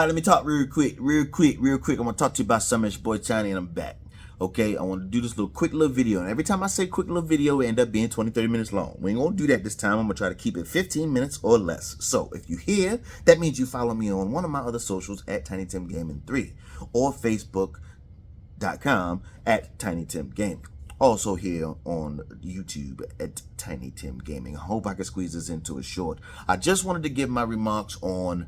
right, let me talk real quick. I'm gonna talk to you about something. It's your boy Tiny, and I'm back. Okay, I want to do this quick little video, and every time I say quick little video, it end up being 20-30 minutes long. We ain't gonna do that this time. I'm gonna try to keep it 15 minutes or less. So if you here, that means you follow me on one of my other socials at TinyTimGaming3 or Facebook.com at TinyTimGaming. Also here on YouTube at Tiny Tim Gaming. I hope I can squeeze this into a short. I just wanted to give my remarks on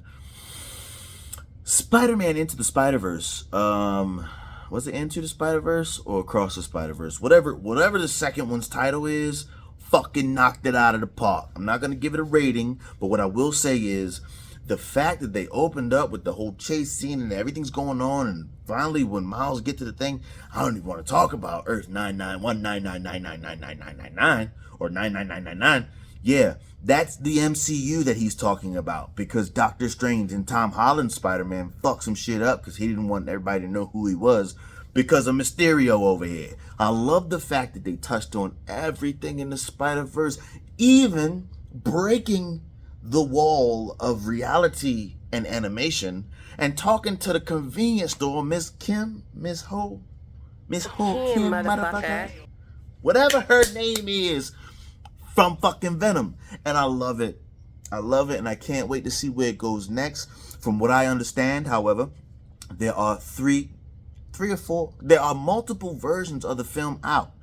Spider-Man Into the Spider-Verse. Was it Into the Spider-Verse or Across the Spider-Verse? Whatever the second one's title is, fucking knocked it out of the park. I'm not gonna give it a rating, but what I will say is the fact that they opened up with the whole chase scene and everything's going on, and finally when Miles get to the thing, I don't even want to talk about Earth 99199999999 or 99999. Yeah, that's the MCU that he's talking about, because Doctor Strange and Tom Holland's Spider-Man fucked some shit up because he didn't want everybody to know who he was because of Mysterio over here. I love the fact that they touched on everything in the Spider-Verse, even breaking the wall of reality and animation and talking to the convenience store, Miss Kim, Miss Ho Kim, motherfucker, whatever her name is, from fucking Venom. And I love it, and I can't wait to see where it goes next. From what I understand, however, there are three or four, there are multiple versions of the film out.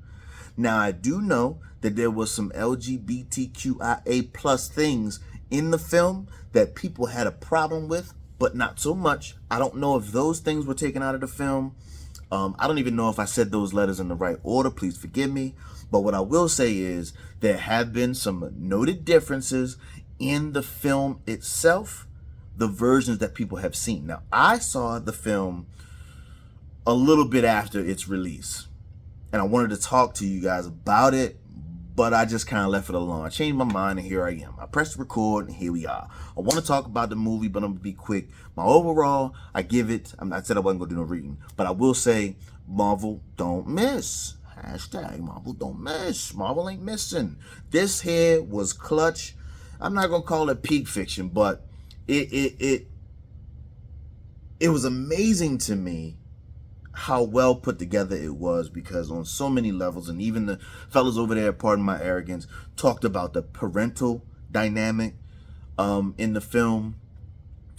Now I do know that there was some LGBTQIA plus things in the film that people had a problem with, but not so much. I don't know if those things were taken out of the film. I don't even know if I said those letters in the right order. Please forgive me. But what I will say is there have been some noted differences in the film itself, the versions that people have seen. Now, I saw the film a little bit after its release, and I wanted to talk to you guys about it, but I just kind of left it alone. I changed my mind, and here I am. I pressed record, and here we are. I want to talk about the movie, but I'm going to be quick. My overall, I give it, I said I wasn't going to do no reading, but I will say Marvel don't miss. Hashtag Marvel don't miss. Marvel ain't missing. This here was clutch. I'm not going to call it peak fiction, but it was amazing to me how well put together it was, because on so many levels, and even the fellas over there, pardon my arrogance, talked about the parental dynamic in the film,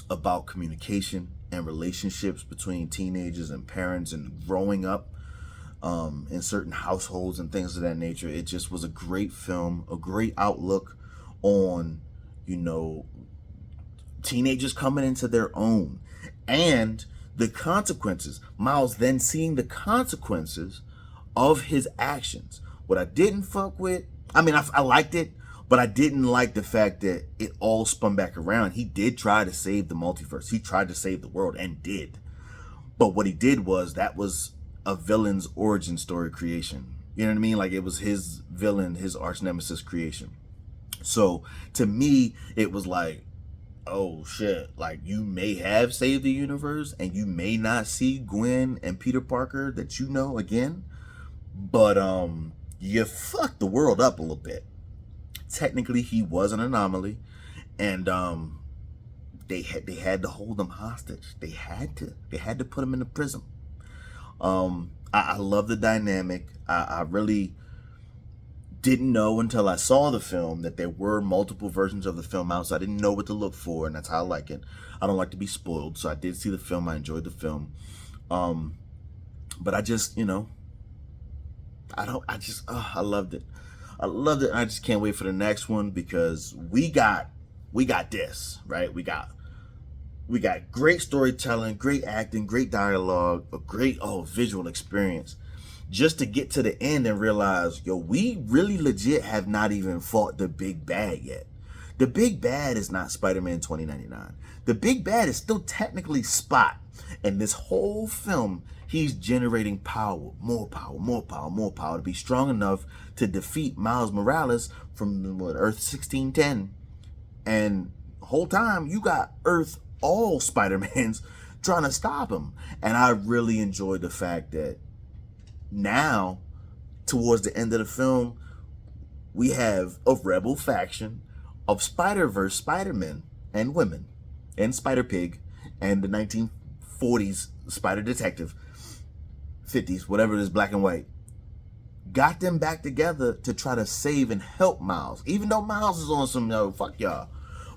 about communication and relationships between teenagers and parents and growing up in certain households and things of that nature. It just was a great film, a great outlook on, you know, teenagers coming into their own and the consequences. Miles then seeing the consequences of his actions. What I didn't fuck with, I mean, I liked it, but I didn't like the fact that it all spun back around. He did try to save the multiverse. He tried to save the world and did. But what he did was, that was a villain's origin story creation. You know what I mean? Like, it was his villain, his arch nemesis creation. So to me, it was like, oh shit, like, you may have saved the universe and you may not see Gwen and Peter Parker that you know again, but you fucked the world up a little bit. Technically he was an anomaly, and they had to hold him hostage. They had to put him in the prison. I love the dynamic. I really didn't know until I saw the film that there were multiple versions of the film out, so I didn't know what to look for, and that's how I like it. I don't like to be spoiled, so I did see the film. I enjoyed the film, but I just, you know, I loved it. I loved it, and I just can't wait for the next one, because we got this, right? We got great storytelling, great acting, great dialogue, a great visual experience. Just to get to the end and realize, yo, we really legit have not even fought the big bad yet. The big bad is not Spider-Man 2099. The big bad is still technically Spot. And this whole film, he's generating power, more power, more power, more power to be strong enough to defeat Miles Morales from Earth 1610. And the whole time, you got Earth, all Spider-Mans trying to stop him. And I really enjoyed the fact that now, towards the end of the film, we have a rebel faction of Spider-Verse Spider-Men and women and Spider-Pig and the 1940s Spider Detective, 50s, whatever it is, black and white, got them back together to try to save and help Miles. Even though Miles is on some, fuck y'all.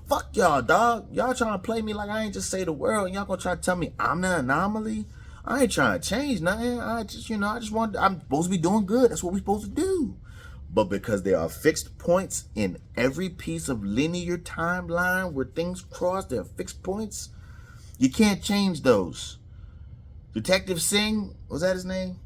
Fuck y'all, dog. Y'all trying to play me like I ain't just say the world, and y'all gonna try to tell me I'm the anomaly? I ain't trying to change nothing. I'm supposed to be doing good. That's what we're supposed to do. But because there are fixed points in every piece of linear timeline where things cross, there are fixed points. You can't change those. Detective Singh, was that his name?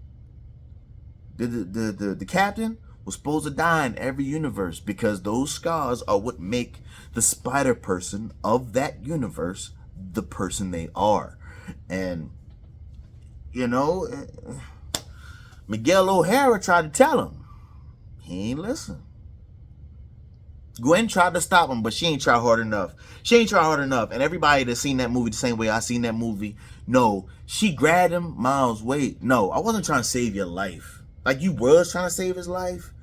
The captain was supposed to die in every universe because those scars are what make the Spider Person of that universe the person they are. And Miguel O'Hara tried to tell him. He ain't listen. Gwen tried to stop him, but she ain't try hard enough. And everybody that's seen that movie the same way I seen that movie, no, she grabbed him, Miles, wait. No, I wasn't trying to save your life. Like, you was trying to save his life,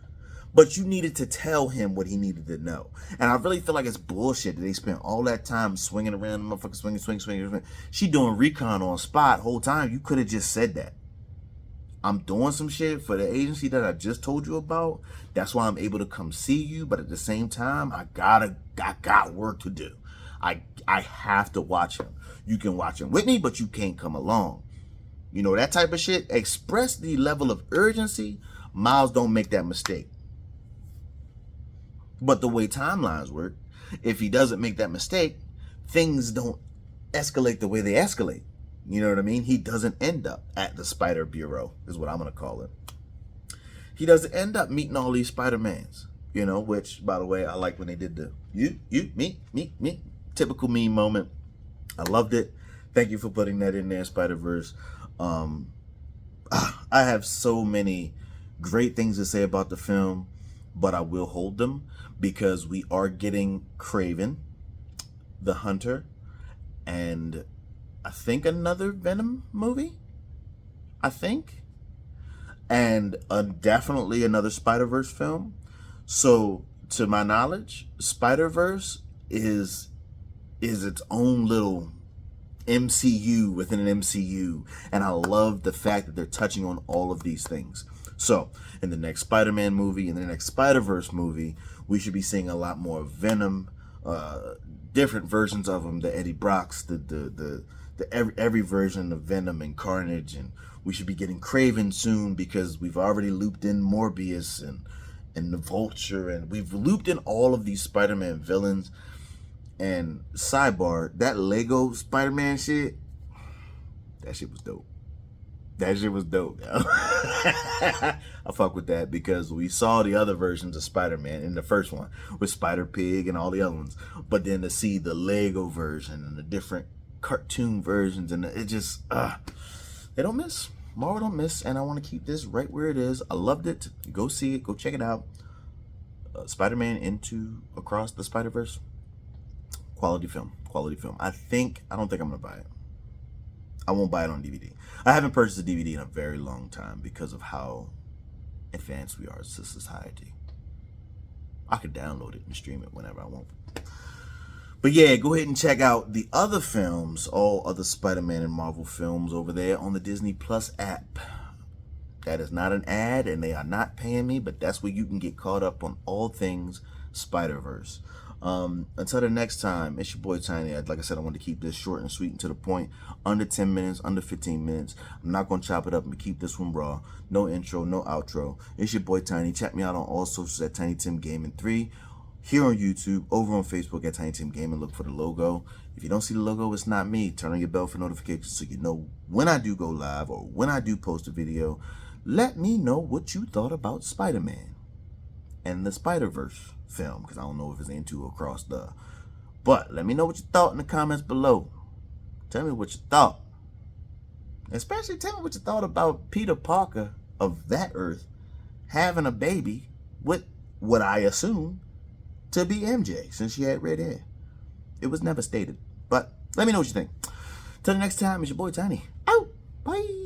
but you needed to tell him what he needed to know. And I really feel like it's bullshit that they spent all that time swinging around, motherfucker, swinging. She doing recon on spot whole time. You could have just said that. I'm doing some shit for the agency that I just told you about. That's why I'm able to come see you. But at the same time, I got work to do. I have to watch him. You can watch him with me, but you can't come along. That type of shit. Express the level of urgency. Miles don't make that mistake. But the way timelines work, if he doesn't make that mistake, things don't escalate the way they escalate. You know what I mean? He doesn't end up at the Spider Bureau, is what I'm going to call it. He doesn't end up meeting all these Spider-Mans, which, by the way, I like when they did the you, me, typical meme moment. I loved it. Thank you for putting that in there, Spider-Verse. I have so many great things to say about the film, but I will hold them because we are getting Kraven, the Hunter, and I think another Venom movie. And definitely another Spider-Verse film. So, to my knowledge, Spider-Verse is its own little MCU within an MCU. And I love the fact that they're touching on all of these things. So, in the next Spider-Man movie, in the next Spider-Verse movie, we should be seeing a lot more Venom, different versions of them, the Eddie Brocks, every version of Venom and Carnage, and we should be getting Kraven soon because we've already looped in Morbius and the Vulture, and we've looped in all of these Spider-Man villains. And sidebar, that Lego Spider-Man shit, that shit was dope. I fuck with that because we saw the other versions of Spider-Man in the first one with Spider-Pig and all the other ones, but then to see the Lego version and the different cartoon versions, and it just they don't miss. Marvel don't miss, and I want to keep this right where it is. I loved it. Go see it. Go check it out. Spider-Man Into Across the Spider-Verse. Quality film. I don't think I'm gonna buy it. I won't buy it on DVD. I haven't purchased a DVD in a very long time because of how advanced we are as a society. I could download it and stream it whenever I want. But yeah, go ahead and check out the other films, all other Spider-Man and Marvel films over there on the Disney Plus app. That is not an ad, and they are not paying me, but that's where you can get caught up on all things Spider-Verse. Until the next time, it's your boy Tiny. Like I said, I want to keep this short and sweet and to the point. Under 10 minutes, under 15 minutes. I'm not going to chop it up and keep this one raw. No intro, no outro. It's your boy Tiny. Check me out on all socials at Tiny Tim Gaming 3. Here on YouTube, over on Facebook at Tiny Tim Gaming. Look for the logo. If you don't see the logo, it's not me. Turn on your bell for notifications so you know when I do go live or when I do post a video. Let me know what you thought about Spider-Man and the Spider-Verse film, because I don't know if it's Into or Across the. But let me know what you thought in the comments below. Tell me what you thought. Especially tell me what you thought about Peter Parker of that Earth having a baby with what I assume to be MJ, since she had red hair. It was never stated. But let me know what you think. Till the next time, it's your boy Tiny. Out. Bye.